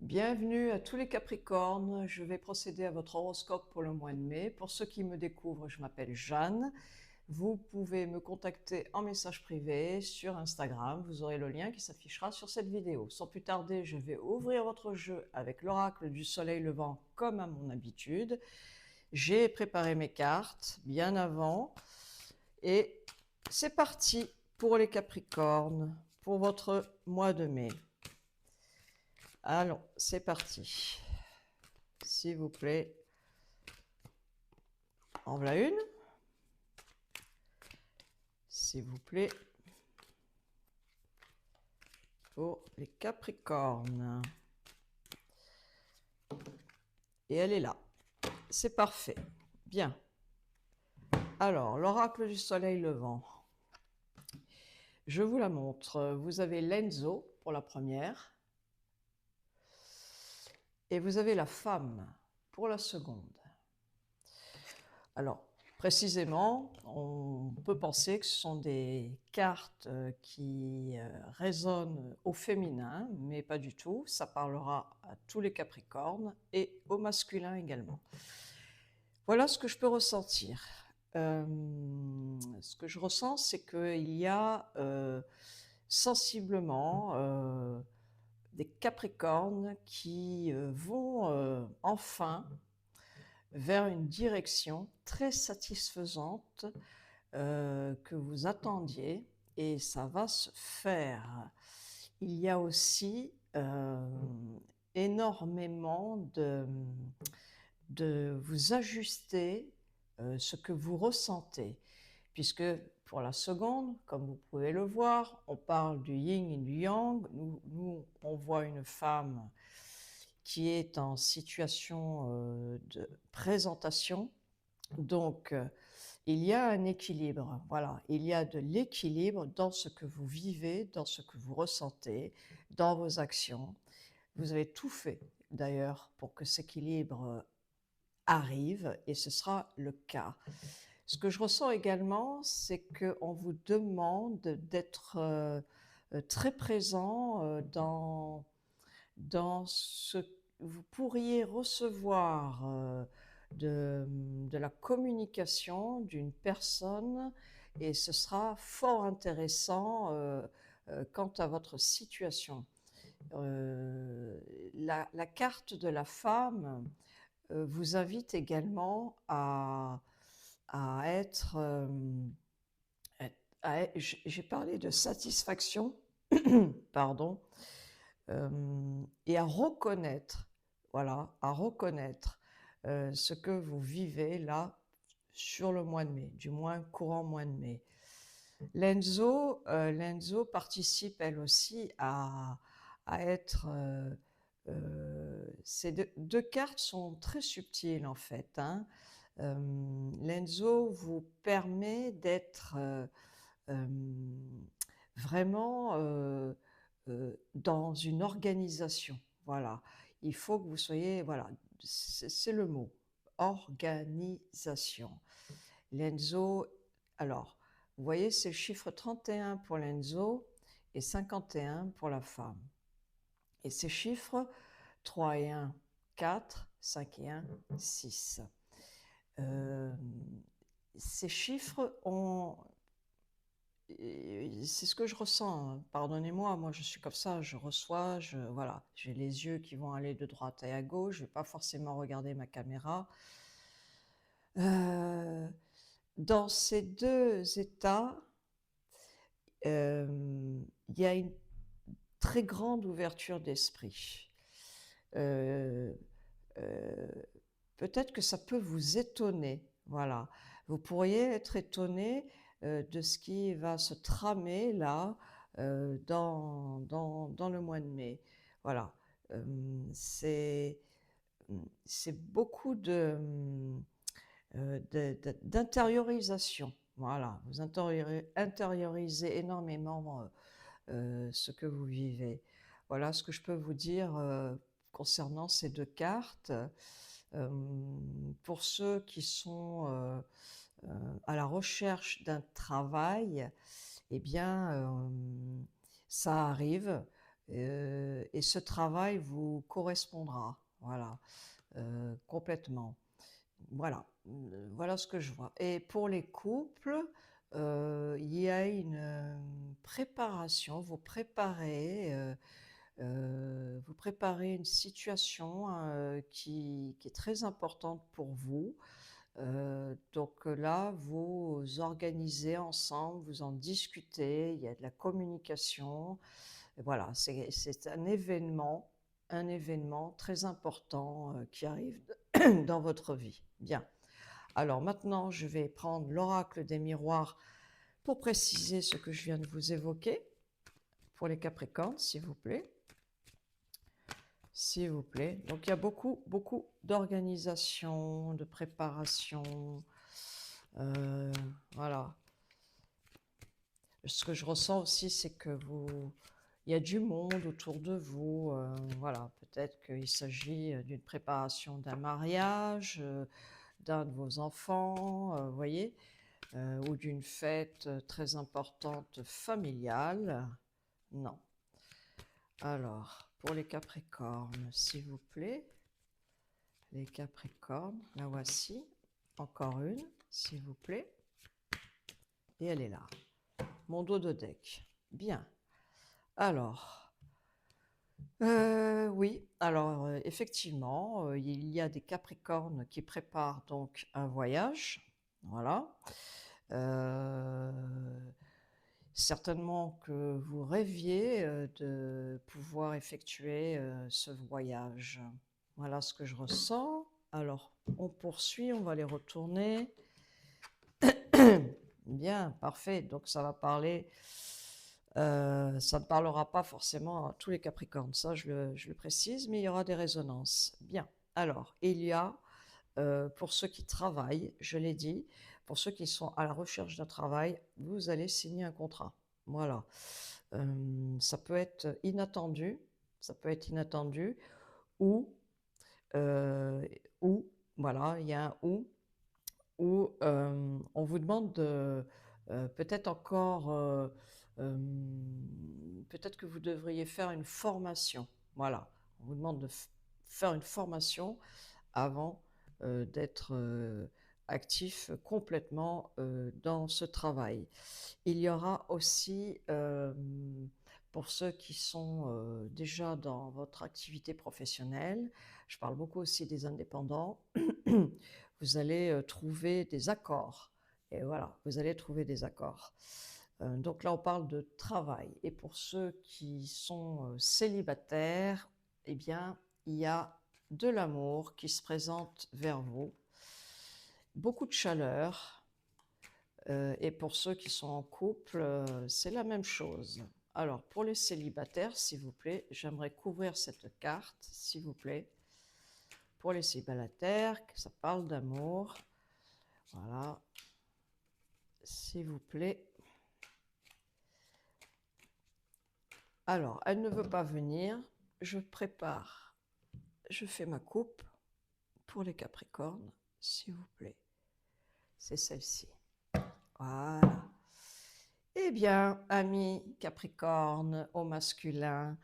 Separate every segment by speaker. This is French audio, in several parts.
Speaker 1: Bienvenue à tous les Capricornes. Je vais procéder à votre horoscope pour le mois de mai. Pour ceux qui me découvrent, je m'appelle Jeanne. Vous pouvez me contacter en message privé sur Instagram. Vous aurez le lien qui s'affichera sur cette vidéo. Sans plus tarder, je vais ouvrir votre jeu avec l'oracle du soleil levant comme à mon habitude. J'ai préparé mes cartes bien avant et c'est parti pour les Capricornes pour votre mois de mai. Allons, c'est parti. S'il vous plaît. En voilà une. S'il vous plaît. Pour les Capricornes. Et elle est là. C'est parfait. Bien. Alors, l'oracle du soleil levant. Je vous la montre. Vous avez l'Enzo pour la première. Et vous avez la femme pour la seconde. Alors, précisément, on peut penser que ce sont des cartes qui résonnent au féminin, mais pas du tout. Ça parlera à tous les Capricornes et au masculin également. Voilà ce que je peux ressentir. Ce que je ressens, c'est qu'il y a sensiblement des Capricornes qui vont enfin vers une direction très satisfaisante que vous attendiez, et ça va se faire. Il y a aussi énormément de vous ajuster ce que vous ressentez, puisque pour la seconde, comme vous pouvez le voir, on parle du yin et du yang. Nous on voit une femme qui est en situation de présentation. Donc, il y a un équilibre, voilà, il y a de l'équilibre dans ce que vous vivez, dans ce que vous ressentez, dans vos actions. Vous avez tout fait, d'ailleurs, pour que cet équilibre arrive, et ce sera le cas. Ce que je ressens également, c'est qu'on vous demande d'être très présent dans ce que vous pourriez recevoir de la communication d'une personne, et ce sera fort intéressant quant à votre situation. La carte de la femme vous invite également à être... j'ai parlé de satisfaction, pardon, et à reconnaître, voilà, à reconnaître ce que vous vivez là sur le mois de mai, du moins courant mois de mai. L'Enzo participe elle aussi à être... ces deux cartes sont très subtiles en fait, hein. L'Enzo vous permet d'être vraiment dans une organisation. Voilà, il faut que vous soyez, voilà, c'est le mot, organisation. L'Enzo, alors, vous voyez, c'est le chiffre 31 pour l'Enzo et 51 pour la femme. Et ces chiffres, 3 et 1, 4, 5 et 1, 6. Ces chiffres ont... C'est ce que je ressens, hein. Pardonnez-moi, moi je suis comme ça, je reçois, voilà, j'ai les yeux qui vont aller de droite et à gauche, je ne vais pas forcément regarder ma caméra. Dans ces deux états, il y a une très grande ouverture d'esprit. Peut-être que ça peut vous étonner, voilà. Vous pourriez être étonné de ce qui va se tramer là dans le mois de mai. Voilà, c'est beaucoup d'intériorisation. Voilà, vous intériorisez énormément ce que vous vivez. Voilà ce que je peux vous dire concernant ces deux cartes. Pour ceux qui sont à la recherche d'un travail, eh bien, ça arrive. et ce travail vous correspondra, voilà, complètement. Voilà, voilà ce que je vois. Et pour les couples, il y a une, préparation, vous préparez une situation, qui est très importante pour vous. Donc là, vous organisez ensemble, vous en discutez, il y a de la communication. Et voilà, c'est un événement très important, qui arrive dans votre vie. Bien. Alors maintenant, je vais prendre l'oracle des miroirs pour préciser ce que je viens de vous évoquer. Pour les Capricornes, s'il vous plaît. S'il vous plaît. Donc il y a beaucoup, beaucoup d'organisation, de préparation. Voilà. Ce que je ressens aussi, c'est que il y a du monde autour de vous. Voilà, peut-être qu'il s'agit d'une préparation d'un mariage, d'un de vos enfants, vous voyez, ou d'une fête très importante familiale. Non. Alors, pour les Capricornes, s'il vous plaît. Les Capricornes, la voici. Encore une, s'il vous plaît. Et elle est là. Mon dos de deck. Bien. Alors, oui, alors effectivement, il y a des Capricornes qui préparent donc un voyage. Voilà. Euh, Certainement que vous rêviez de pouvoir effectuer ce voyage. Voilà ce que je ressens. Alors, on poursuit, on va les retourner. Bien, parfait. Donc, ça va parler. Ça ne parlera pas forcément à tous les Capricornes, ça je le précise, mais il y aura des résonances. Bien. Alors, il y a, pour ceux qui travaillent, je l'ai dit, pour ceux qui sont à la recherche d'un travail, vous allez signer un contrat. Voilà. Ça peut être inattendu, ou, euh, ou, voilà, il y a un où on vous demande de peut-être encore, peut-être que vous devriez faire une formation. Voilà, on vous demande de faire une formation avant d'être actif complètement dans ce travail. Il y aura aussi, pour ceux qui sont déjà dans votre activité professionnelle, je parle beaucoup aussi des indépendants, vous allez trouver des accords. Et voilà, vous allez trouver des accords. Donc là, on parle de travail. Et pour ceux qui sont célibataires, eh bien, il y a de l'amour qui se présente vers vous, beaucoup de chaleur. Et pour ceux qui sont en couple, c'est la même chose. Alors, pour les célibataires, s'il vous plaît, j'aimerais couvrir cette carte, s'il vous plaît. Pour les célibataires, ça parle d'amour. Voilà. S'il vous plaît. Alors, elle ne veut pas venir. Je prépare. Je fais ma coupe pour les Capricornes, s'il vous plaît. C'est celle-ci. Voilà. Eh bien, amis Capricorne au masculin,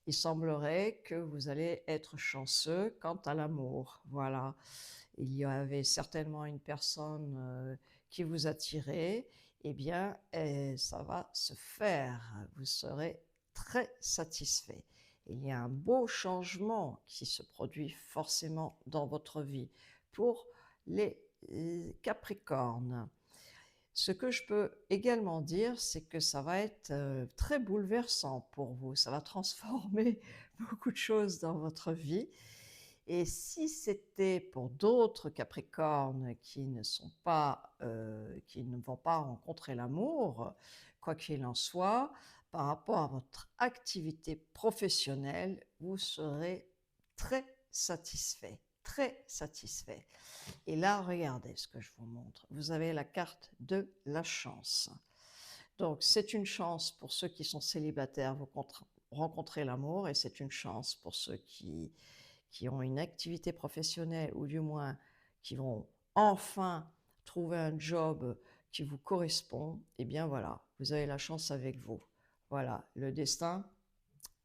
Speaker 1: il semblerait que vous allez être chanceux quant à l'amour. Voilà. Il y avait certainement une personne qui vous attirait. Eh bien, ça va se faire. Vous serez très satisfait. Il y a un beau changement qui se produit forcément dans votre vie pour les Capricornes. Ce que je peux également dire, c'est que ça va être très bouleversant pour vous. Ça va transformer beaucoup de choses dans votre vie. Et si c'était pour d'autres Capricornes qui ne vont pas rencontrer l'amour, quoi qu'il en soit, par rapport à votre activité professionnelle, vous serez très satisfait, très satisfait. Et là, regardez ce que je vous montre. Vous avez la carte de la chance. Donc, c'est une chance pour ceux qui sont célibataires, vous rencontrez l'amour, et c'est une chance pour ceux qui ont une activité professionnelle, ou du moins qui vont enfin trouver un job qui vous correspond. Eh bien voilà, vous avez la chance avec vous. Voilà, le destin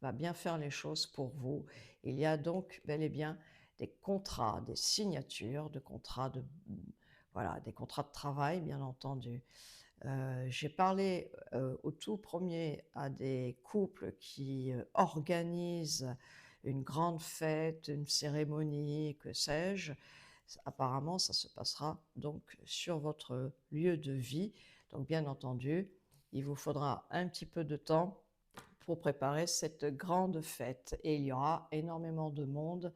Speaker 1: va bien faire les choses pour vous. Il y a donc bel et bien des contrats, des signatures de contrats voilà, des contrats de travail, bien entendu. J'ai parlé au tout premier à des couples qui organisent une grande fête, une cérémonie, que sais-je. Apparemment, ça se passera donc sur votre lieu de vie. Donc, bien entendu, il vous faudra un petit peu de temps pour préparer cette grande fête. Et il y aura énormément de monde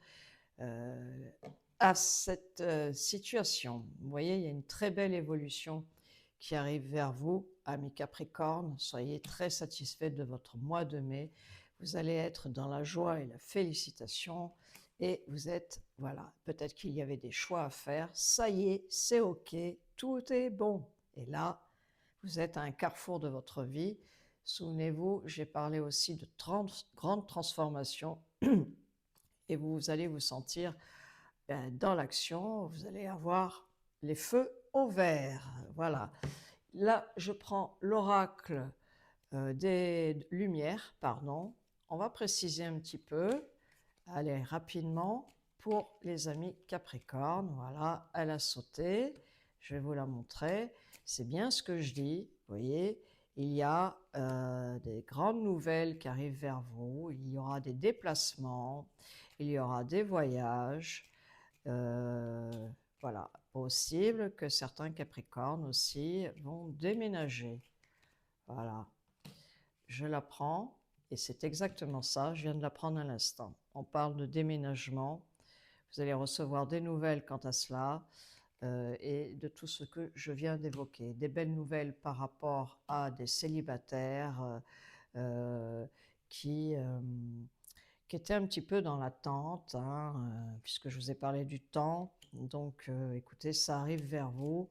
Speaker 1: euh, à cette situation. Vous voyez, il y a une très belle évolution qui arrive vers vous, amis Capricorne. Soyez très satisfaits de votre mois de mai. Vous allez être dans la joie et la félicitation. Et vous êtes, voilà, peut-être qu'il y avait des choix à faire. Ça y est, c'est OK, tout est bon. Et là, vous êtes à un carrefour de votre vie. Souvenez-vous, j'ai parlé aussi de grandes transformations et vous allez vous sentir dans l'action, vous allez avoir les feux au vert. Voilà. Là, je prends l'oracle des lumières, pardon. On va préciser un petit peu. Allez, rapidement, pour les amis Capricorne. Voilà, elle a sauté. Je vais vous la montrer. C'est bien ce que je dis. Vous voyez, il y a des grandes nouvelles qui arrivent vers vous. Il y aura des déplacements. Il y aura des voyages. Euh, voilà, possible que certains Capricornes aussi vont déménager. Voilà, je la prends et c'est exactement ça, je viens de l'apprendre à l'instant. On parle de déménagement, vous allez recevoir des nouvelles quant à cela et de tout ce que je viens d'évoquer. Des belles nouvelles par rapport à des célibataires euh, qui... euh, qui était un petit peu dans l'attente, hein, puisque je vous ai parlé du temps. Donc, écoutez, ça arrive vers vous.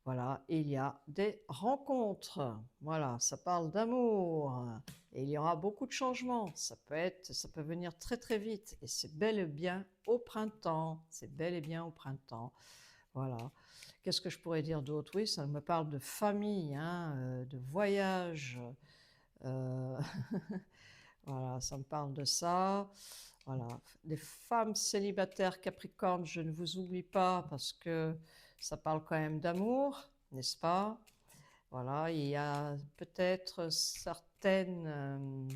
Speaker 1: Voilà, et il y a des rencontres. Voilà, ça parle d'amour. Et il y aura beaucoup de changements. Ça peut venir très très vite. Et c'est bel et bien au printemps. C'est bel et bien au printemps. Voilà. Qu'est-ce que je pourrais dire d'autre? Oui, ça me parle de famille, hein, de voyage. Euh, Voilà, ça me parle de ça. Voilà, les femmes célibataires Capricorne, je ne vous oublie pas parce que ça parle quand même d'amour, n'est-ce pas? Voilà, il y a peut-être certaines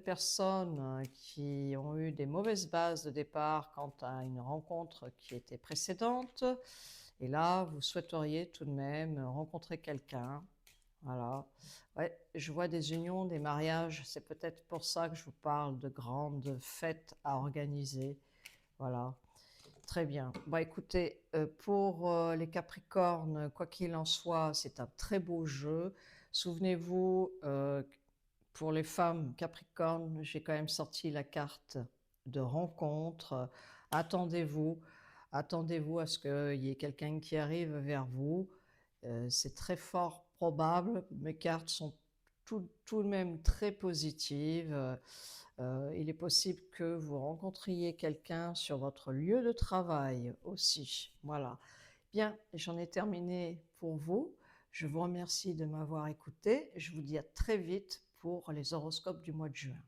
Speaker 1: personnes qui ont eu des mauvaises bases de départ quant à une rencontre qui était précédente. Et là, vous souhaiteriez tout de même rencontrer quelqu'un. Voilà. Ouais, je vois des unions, des mariages. C'est peut-être pour ça que je vous parle de grandes fêtes à organiser. Voilà. Très bien. Bon, écoutez, pour les Capricornes, quoi qu'il en soit, c'est un très beau jeu. Souvenez-vous, pour les femmes Capricornes, j'ai quand même sorti la carte de rencontre. Attendez-vous, attendez-vous à ce qu'il y ait quelqu'un qui arrive vers vous. C'est très fort probable. Mes cartes sont tout de même très positives. Il est possible que vous rencontriez quelqu'un sur votre lieu de travail aussi. Voilà. Bien, j'en ai terminé pour vous. Je vous remercie de m'avoir écouté. Je vous dis à très vite pour les horoscopes du mois de juin.